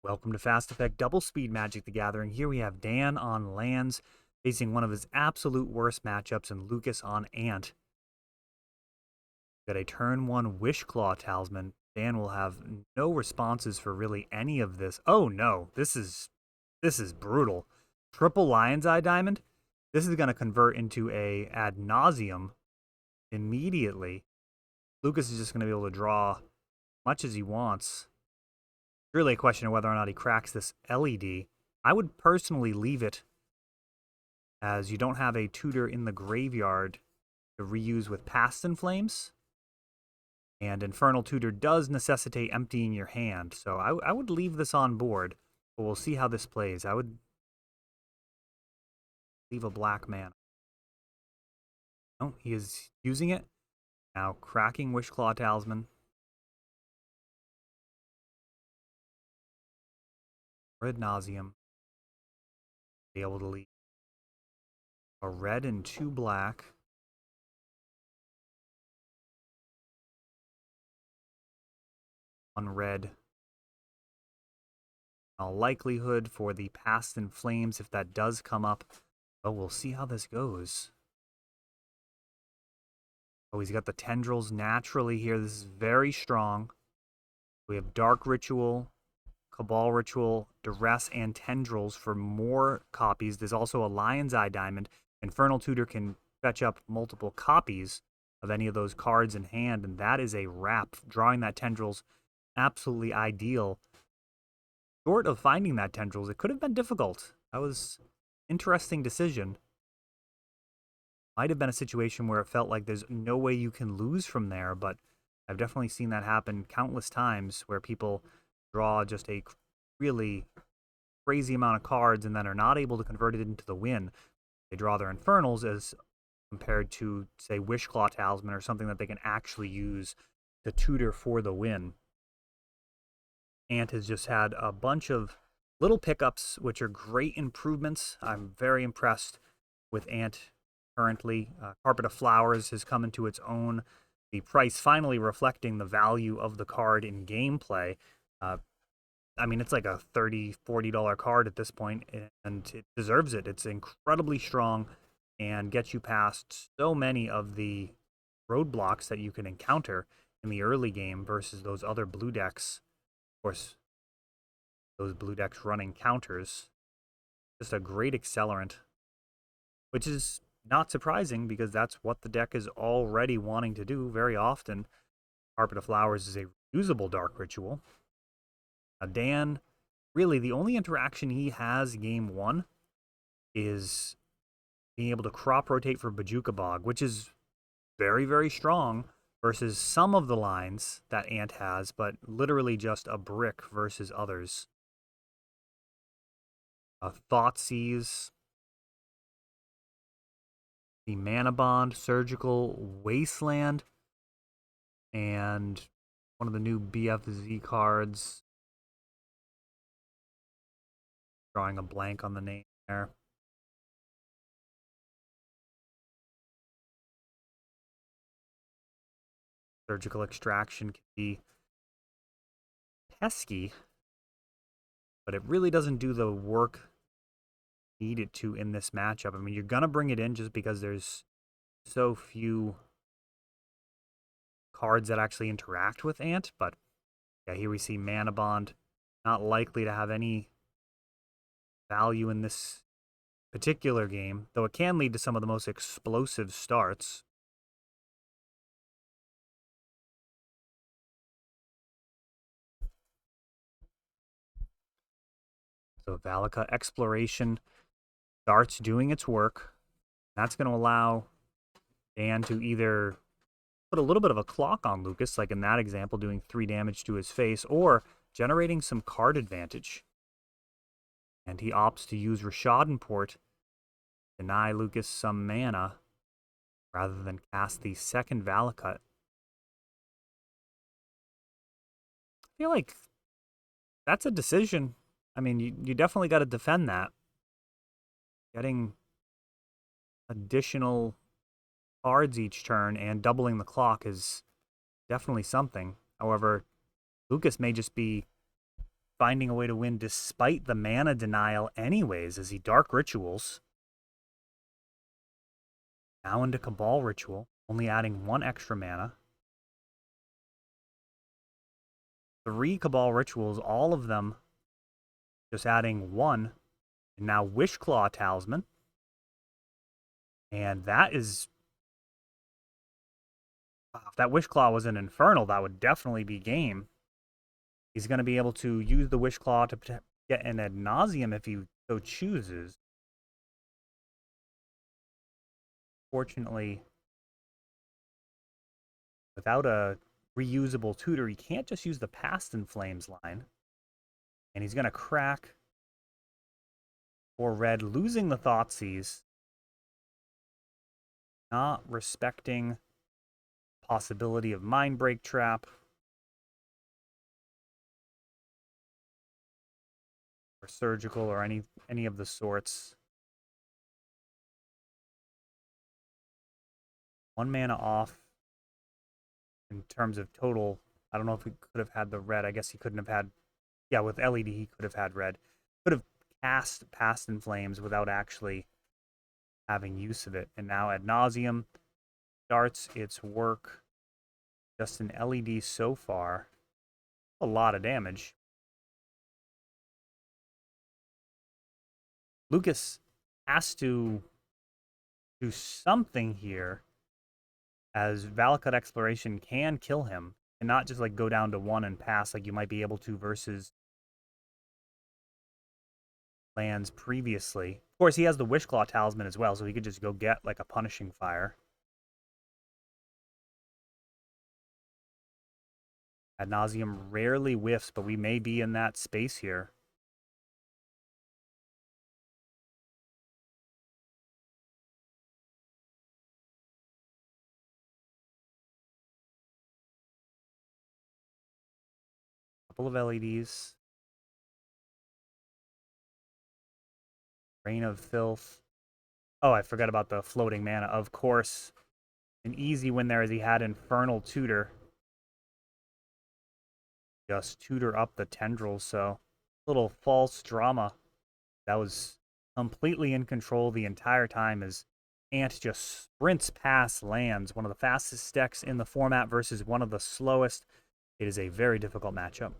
Welcome to Fast Effect Double Speed Magic the Gathering. Here we have Dan on lands, facing one of his absolute worst matchups, and Lucas on Ant. Got a turn 1 Wishclaw Talisman. Dan will have no responses for really any of this. Oh no, this is brutal. Triple Lion's Eye Diamond. This is going to convert into a ad nauseum immediately. Lucas is just going to be able to draw much as he wants. Really a question of whether or not he cracks this LED. I would personally leave it, as you don't have a tutor in the graveyard to reuse with Past in Flames. And Infernal Tutor does necessitate emptying your hand, so I would leave this on board, but we'll see how this plays. I would leave a black mana. Oh, he is using it. Now cracking Wishclaw Talisman. Ad nauseum. Be able to leave a red and 2 black. One red. A likelihood for the Past in Flames if that does come up. Oh, we'll see how this goes. Oh, he's got the tendrils naturally here. This is very strong. We have Dark Ritual, Cabal Ritual, Duress, and Tendrils for more copies. There's also a Lion's Eye Diamond. Infernal Tutor can fetch up multiple copies of any of those cards in hand, and that is a wrap. Drawing that Tendrils, absolutely ideal. Short of finding that Tendrils, it could have been difficult. That was an interesting decision. Might have been a situation where it felt like there's no way you can lose from there, but I've definitely seen that happen countless times where people draw just a really crazy amount of cards and then are not able to convert it into the win. They draw their Infernals as compared to, say, Wishclaw Talisman or something that they can actually use to tutor for the win. Ant has just had a bunch of little pickups, which are great improvements. I'm very impressed with Ant currently. Carpet of Flowers has come into its own. The price finally reflecting the value of the card in gameplay. I mean, it's like a $30, $40 card at this point, and it deserves it. It's incredibly strong and gets you past so many of the roadblocks that you can encounter in the early game versus those other blue decks. Of course, those blue decks running counters. Just a great accelerant, which is not surprising because that's what the deck is already wanting to do very often. Carpet of Flowers is a reusable Dark Ritual. Dan, really the only interaction he has game 1 is being able to crop rotate for Bojuka Bog, which is very, very strong versus some of the lines that Ant has, but literally just a brick versus others. Thoughtseize, the Mana Bond, Surgical Wasteland, and one of the new BFZ cards. Drawing a blank on the name there. Surgical Extraction can be pesky, but it really doesn't do the work needed to in this matchup. I mean, you're going to bring it in just because there's so few cards that actually interact with Ant, but yeah, here we see Mana Bond, not likely to have any value in this particular game, though it can lead to some of the most explosive starts. So Valaka Exploration starts doing its work. That's going to allow Dan to either put a little bit of a clock on Lucas, like in that example, doing 3 damage to his face, or generating some card advantage. And he opts to use Rishadan-Port, deny Lucas some mana, rather than cast the second Valakut. I feel like that's a decision. I mean, you definitely got to defend that. Getting additional cards each turn and doubling the clock is definitely something. However, Lucas may just be finding a way to win despite the mana denial anyways, as he Dark Rituals. Now into Cabal Ritual, only adding 1 extra mana. 3 Cabal Rituals, all of them just adding 1. And now Wishclaw Talisman. And that is... If that Wishclaw was an Infernal, that would definitely be game. He's going to be able to use the Wishclaw to get an Ad Nauseam if he so chooses. Fortunately, without a reusable tutor, he can't just use the Past in Flames line. And he's going to crack for red, losing the Thoughtseize. Not respecting possibility of Mindbreak Trap. Or Surgical or any of the sorts. 1 mana off in terms of total. I don't know if he could have had the red. I guess he couldn't have had... Yeah, with LED, he could have had red. Could have cast Past in Flames without actually having use of it. And now Ad Nauseam starts its work. Just an LED so far. A lot of damage. Lucas has to do something here, as Valakut Exploration can kill him, and not just like go down to 1 and pass like you might be able to versus lands previously. Of course, he has the Wishclaw Talisman as well, so he could just go get like a Punishing Fire. Ad Nauseam rarely whiffs, but we may be in that space here. Couple of LEDs. Rain of Filth. Oh, I forgot about the floating mana. Of course, an easy win there as he had Infernal Tutor. Just tutor up the tendrils, so little false drama. That was completely in control the entire time as Ant just sprints past lands. One of the fastest decks in the format versus one of the slowest. It is a very difficult matchup.